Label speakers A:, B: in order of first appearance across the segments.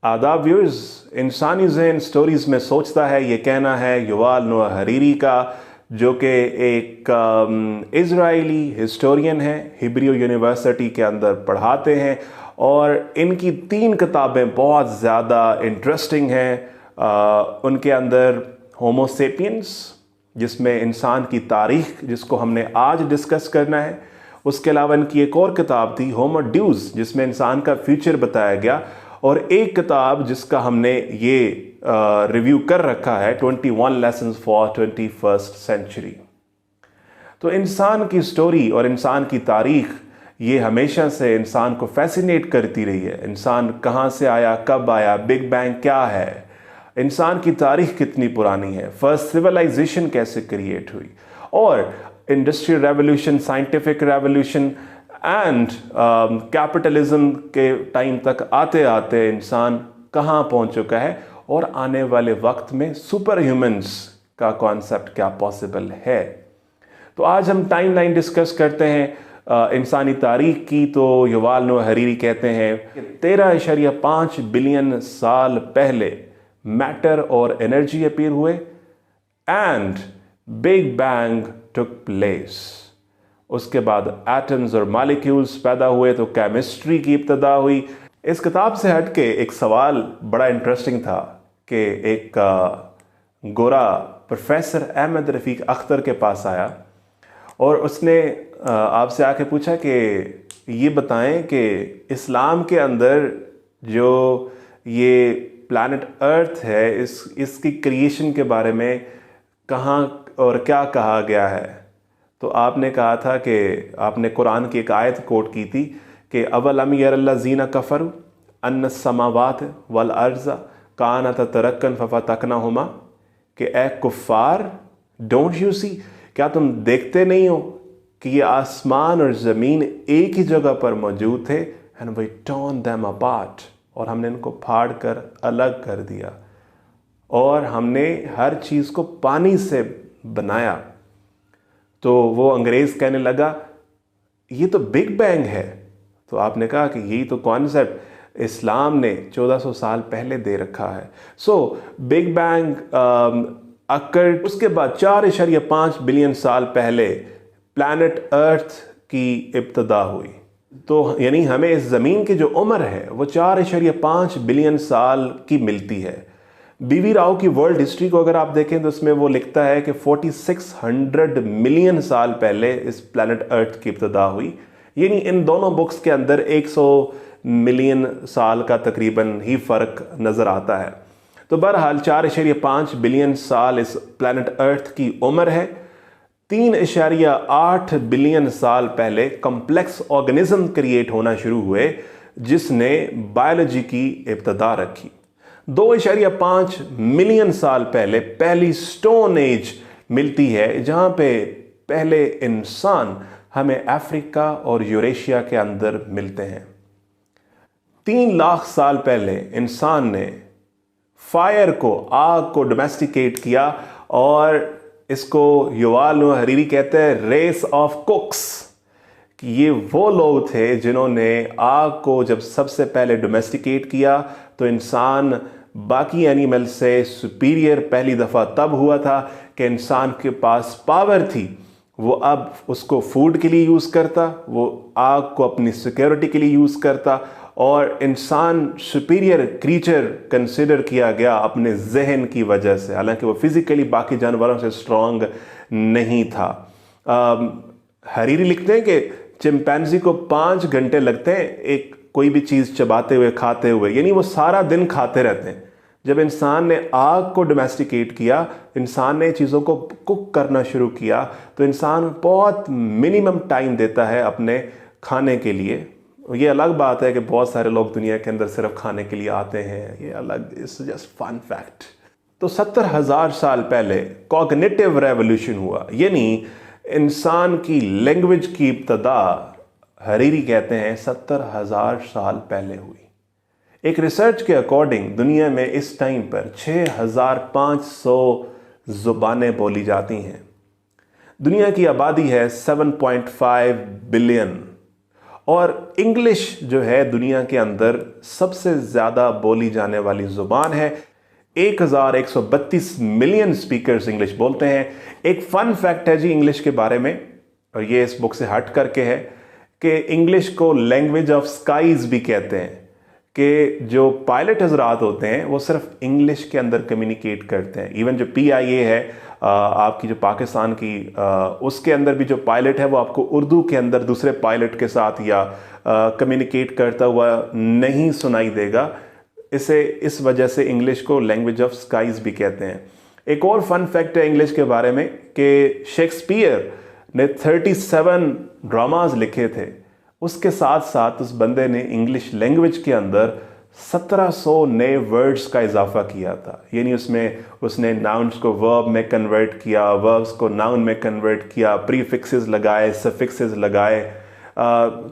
A: आदाब व्यूअर्स। इंसानी ज़हन स्टोरीज़ में सोचता है, ये कहना है युवाल नोआ हरीरी का, जो कि एक इज़राइली हिस्टोरियन है, हिब्रू यूनिवर्सिटी के अंदर पढ़ाते हैं और इनकी 3 किताबें बहुत ज़्यादा इंटरेस्टिंग हैं। उनके अंदर होमो सेपियंस, जिसमें इंसान की तारीख़, जिसको हमने आज डिस्कस करना है। उसके अलावा इनकी एक और किताब थी होमो ड्यूज, जिसमें इंसान का फ्यूचर बताया गया, और एक किताब जिसका हमने ये रिव्यू कर रखा है 21 लेसन्स फॉर 21st सेंचुरी। तो इंसान की स्टोरी और इंसान की तारीख़ ये हमेशा से इंसान को फैसिनेट करती रही है। इंसान कहाँ से आया, कब आया, बिग बैंग क्या है, इंसान की तारीख़ कितनी पुरानी है, फर्स्ट सिविलाइजेशन कैसे क्रिएट हुई, और industrial revolution, scientific revolution and capitalism के टाइम तक आते आते इंसान कहाँ पहुँच चुका है, और आने वाले वक्त में सुपर ह्यूमंस का कॉन्सेप्ट क्या पॉसिबल है। तो आज हम टाइमलाइन डिस्कस करते हैं इंसानी तारीख़ की। तो युवाल नोआ हरीरी कहते हैं कि 13.5 बिलियन साल पहले मैटर और एनर्जी अपीयर हुए and big bang took place. उसके बाद एटम्स और मॉलिक्यूल्स पैदा हुए, तो केमिस्ट्री की इब्तिदा हुई। इस किताब से हटके एक सवाल बड़ा इंटरेस्टिंग था कि एक गोरा प्रोफेसर अहमद रफ़ीक अख्तर के पास आया और उसने आपसे आके पूछा कि ये बताएं कि इस्लाम के अंदर जो ये प्लैनेट अर्थ है, इसकी क्रिएशन के बारे में कहाँ और क्या कहा गया है। तो आपने कहा था कि आपने कुरान की एक आयत कोट की थी कि अवलम यरल्लज़ीना कफ़रू अन्नस समावात वल अर्ज़ कानत तरक्कन फफतकनाहुमा, कि ए कुफ़ार, डोंट यू सी, क्या तुम देखते नहीं हो कि ये आसमान और ज़मीन एक ही जगह पर मौजूद थे, and we turn them apart, और हमने इनको फाड़ कर अलग कर दिया, और हमने हर चीज़ को पानी से बनाया। तो वो अंग्रेज़ कहने लगा ये तो बिग बैंग है। तो आपने कहा कि यही तो कॉन्सेप्ट इस्लाम ने 1400 साल पहले दे रखा है। सो बिग बैंग अकर, उसके बाद 4.5 बिलियन साल पहले प्लैनेट अर्थ की इब्तिदा हुई। तो यानी हमें इस ज़मीन की जो उम्र है वो 4.5 बिलियन साल की मिलती है। बीवी राव की वर्ल्ड हिस्ट्री को अगर आप देखें तो उसमें वो लिखता है कि 4600 मिलियन साल पहले इस प्लैनेट अर्थ की इब्तिदा हुई। यानी इन दोनों बुक्स के अंदर 100 मिलियन साल का तकरीबन ही फ़र्क नज़र आता है। तो बहरहाल 4.5 बिलियन साल इस प्लैनेट अर्थ की उम्र है। 3.8 बिलियन साल पहले कॉम्प्लेक्स ऑर्गेनिज्म क्रिएट होना शुरू हुए, जिसने बायोलॉजी की इब्तिदा रखी। 2.5 मिलियन साल पहले पहली स्टोन एज मिलती है, जहां पे पहले इंसान हमें अफ्रीका और यूरेशिया के अंदर मिलते हैं। 3 लाख साल पहले इंसान ने फायर को, आग को डोमेस्टिकेट किया, और इसको युवाल नोआ हरीरी कहते हैं रेस ऑफ कुक्स, कि ये वो लोग थे जिन्होंने आग को जब सबसे पहले डोमेस्टिकेट किया, तो इंसान बाकी एनिमल से सुपीरियर पहली दफ़ा तब हुआ था कि इंसान के पास पावर थी। वो अब उसको फूड के लिए यूज़ करता, वो आग को अपनी सिक्योरिटी के लिए यूज़ करता, और इंसान सुपीरियर क्रीचर कंसिडर किया गया अपने जहन की वजह से, हालांकि वो फिज़िकली बाकी जानवरों से स्ट्रॉन्ग नहीं था। हरीरी लिखते हैं कि चिंपैंजी को 5 घंटे लगते हैं एक कोई भी चीज़ चबाते हुए, खाते हुए, यानी वो सारा दिन खाते रहते हैं। जब इंसान ने आग को डोमेस्टिकेट किया, इंसान ने चीज़ों को कुक करना शुरू किया, तो इंसान बहुत मिनिमम टाइम देता है अपने खाने के लिए। ये अलग बात है कि बहुत सारे लोग दुनिया के अंदर सिर्फ खाने के लिए आते हैं, ये अलग, इट्स जस्ट फन फैक्ट। तो 70,000 साल पहले कॉग्निटिव रेवोल्यूशन हुआ, यानी इंसान की लैंग्वेज की इब्तिदा हरीरी कहते हैं 70,000 साल पहले हुई। एक रिसर्च के अकॉर्डिंग दुनिया में इस टाइम पर 6,500 ज़ुबानें बोली जाती हैं। दुनिया की आबादी है 7.5 बिलियन, और इंग्लिश जो है दुनिया के अंदर सबसे ज़्यादा बोली जाने वाली ज़ुबान है। 1132 मिलियन स्पीकर्स इंग्लिश बोलते हैं। एक फ़न फैक्ट है जी इंग्लिश के बारे में, और ये इस बुक से हट करके है, कि इंग्लिश को लैंग्वेज ऑफ स्काईज भी कहते हैं, कि जो पायलट हजरात होते हैं वो सिर्फ इंग्लिश के अंदर कम्युनिकेट करते हैं। इवन जो PIA है आपकी जो पाकिस्तान की, उसके अंदर भी जो पायलट है वो आपको उर्दू के अंदर दूसरे पायलट के साथ या कम्युनिकेट करता हुआ नहीं सुनाई देगा। इस वजह से इंग्लिश को लैंग्वेज ऑफ स्काईज भी कहते हैं। एक और फन फैक्ट है इंग्लिश के बारे में कि शेक्सपियर ने 37 ड्रामाज लिखे थे। उसके साथ साथ उस बंदे ने इंग्लिश लैंग्वेज के अंदर 1700 नए वर्ड्स का इजाफा किया था। यानी उसने नाउन्स को वर्ब में कन्वर्ट किया, वर्ब्स को नाउन में कन्वर्ट किया, प्रीफिक्सेस लगाए, सफिक्सेस लगाए।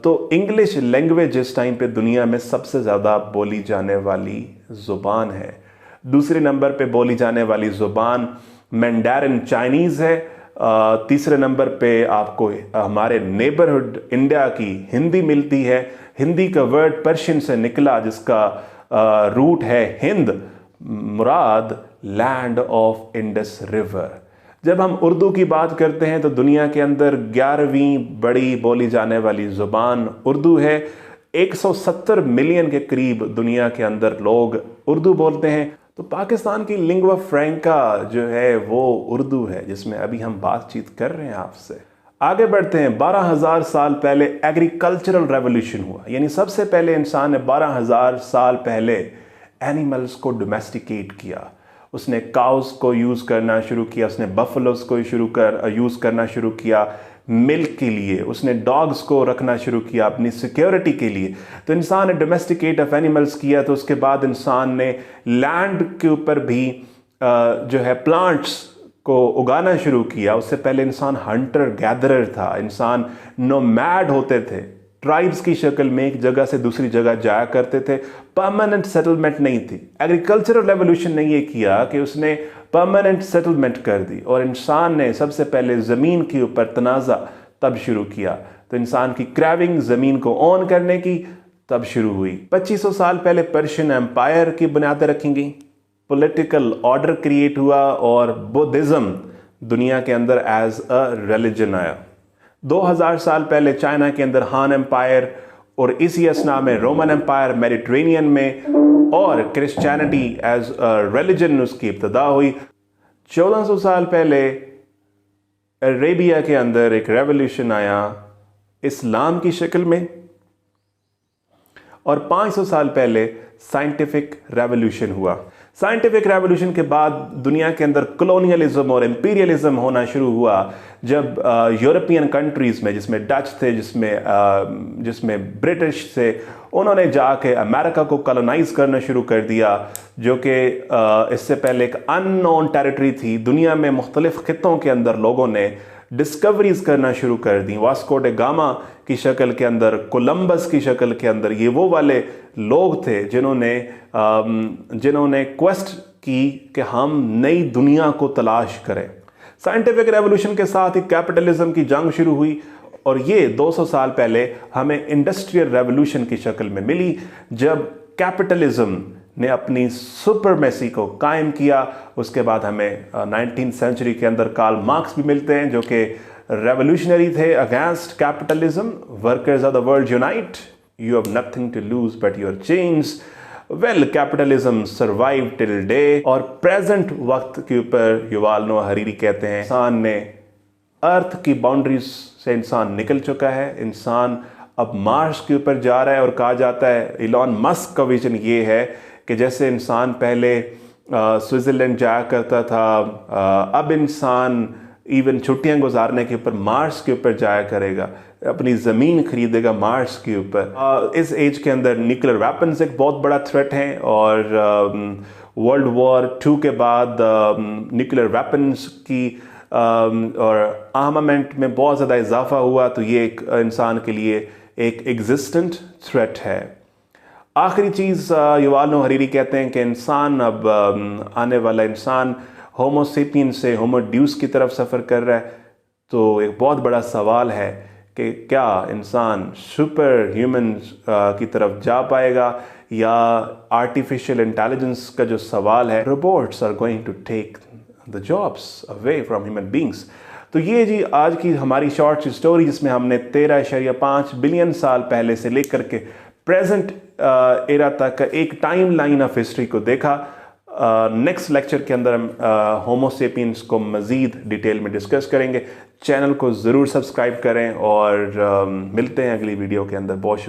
A: तो इंग्लिश लैंग्वेज इस टाइम पे दुनिया में सबसे ज़्यादा बोली जाने वाली ज़ुबान है। दूसरे नंबर पे बोली जाने वाली ज़ुबान मैंडारिन चाइनीज़ है। तीसरे नंबर पे आपको हमारे नेबरहुड इंडिया की हिंदी मिलती है। हिंदी का वर्ड पर्शियन से निकला जिसका रूट है हिंद, मुराद लैंड ऑफ इंडस रिवर। जब हम उर्दू की बात करते हैं तो दुनिया के अंदर 11वीं बड़ी बोली जाने वाली ज़ुबान उर्दू है। 170 मिलियन के करीब दुनिया के अंदर लोग उर्दू बोलते हैं। तो पाकिस्तान की लिंग्वा फ्रैंका जो है वो उर्दू है, जिसमें अभी हम बातचीत कर रहे हैं आपसे। आगे बढ़ते हैं। 12,000 साल पहले एग्रीकल्चरल रेवोल्यूशन हुआ, यानी सबसे पहले इंसान ने 12,000 साल पहले एनिमल्स को डोमेस्टिकेट किया। उसने काउस को यूज़ करना शुरू किया, उसने बफलोस को यूज़ करना शुरू किया मिल्क के लिए, उसने डॉग्स को रखना शुरू किया अपनी सिक्योरिटी के लिए। तो इंसान ने डोमेस्टिकेट ऑफ एनिमल्स किया। तो उसके बाद इंसान ने लैंड के ऊपर भी जो है प्लांट्स को उगाना शुरू किया। उससे पहले इंसान हंटर गैदरर था, इंसान नोमैड होते थे, ट्राइब्स की शक्ल में एक जगह से दूसरी जगह जाया करते थे। परमानेंट सेटलमेंट नहीं थी। एग्रीकल्चरल रेवोल्यूशन ने ये किया कि उसने परमानेंट सेटलमेंट कर दी, और इंसान ने सबसे पहले ज़मीन के ऊपर तनाज़ा तब शुरू किया। तो इंसान की क्रेविंग ज़मीन को ऑन करने की तब शुरू हुई। 2500 साल पहले पर्शियन एम्पायर की बुनियादें रखी गई, पॉलिटिकल ऑर्डर क्रिएट हुआ और बुद्धिज़्म दुनिया के अंदर एज अ रिलीजन आया। 2000 साल पहले चाइना के अंदर हान एम्पायर, और इसी असना में रोमन एम्पायर मेडिटेरेनियन में, और क्रिश्चियनिटी एज अ रिलीजन उसकी इब्तिदा हुई। 1400 साल पहले अरेबिया के अंदर एक रेवोल्यूशन आया इस्लाम की शक्ल में, और 500 साल पहले साइंटिफिक रेवोल्यूशन हुआ। साइंटिफिक रेवोल्यूशन के बाद दुनिया के अंदर कॉलोनियलिज्म और इंपीरियलिज्म होना शुरू हुआ, जब यूरोपियन कंट्रीज़ में, जिसमें डच थे, जिसमें ब्रिटिश थे, उन्होंने जाके अमेरिका को कॉलोनाइज करना शुरू कर दिया, जो कि इससे पहले एक अननोन टेरिटरी थी। दुनिया में मुख्तलिफ खित्तों के अंदर लोगों ने डिस्कवरीज करना शुरू कर दी। वास्को डे गामा की शक्ल के अंदर, कोलंबस की शक्ल के अंदर, ये वो वाले लोग थे जिन्होंने क्वेस्ट की कि हम नई दुनिया को तलाश करें। साइंटिफिक रेवोल्यूशन के साथ ही कैपिटलिज्म की जंग शुरू हुई, और ये 200 साल पहले हमें इंडस्ट्रियल रेवोल्यूशन की शक्ल में मिली, जब कैपिटलिज्म ने अपनी सुपरमेसी को कायम किया। उसके बाद हमें 19th सेंचुरी के अंदर कार्ल मार्क्स भी मिलते हैं, जो कि रेवोल्यूशनरी थे against capitalism. Workers of the world unite, you have nothing to lose but your change. Well, capitalism survive till day. और प्रेजेंट वक्त के ऊपर युवाल नोआ हरीरी कहते हैं, इंसान ने अर्थ की बाउंड्रीज से इंसान निकल चुका है, इंसान अब मार्स के ऊपर जा रहा है। और कहा जाता है, इलॉन मस्क का विजन ये है कि जैसे इंसान पहले स्विट्ज़रलैंड जाया करता था, अब इंसान इवन छुट्टियां गुजारने के ऊपर मार्स के ऊपर जाया करेगा, अपनी ज़मीन खरीदेगा मार्स के ऊपर। इस एज के अंदर न्यूक्लियर वेपन्स एक बहुत बड़ा थ्रेट हैं, और वर्ल्ड वॉर 2 के बाद न्यूक्लियर वेपन्स की और आर्मामेंट में बहुत ज़्यादा इजाफा हुआ। तो ये एक इंसान के लिए एक एग्जिस्टेंट थ्रेट है। आखिरी चीज़, युवाल नोआ हरीरी कहते हैं कि इंसान अब आने वाला इंसान होमोसेपियन से होमो ड्यूस की तरफ सफ़र कर रहा है। तो एक बहुत बड़ा सवाल है कि क्या इंसान सुपर ह्यूमन की तरफ जा पाएगा या आर्टिफिशियल इंटेलिजेंस का जो सवाल है, robots are going to take the jobs away from human beings. तो ये जी आज की हमारी शॉर्ट स्टोरी, जिसमें हमने 13.5 बिलियन साल पहले से लेकर के प्रेजेंट एरा तक का एक टाइम लाइन ऑफ हिस्ट्री को देखा। नेक्स्ट लेक्चर के अंदर हम होमो सेपियंस को मज़ीद डिटेल में डिस्कस करेंगे। चैनल को ज़रूर सब्सक्राइब करें और मिलते हैं अगली वीडियो के अंदर। बहुत शुक्रिया।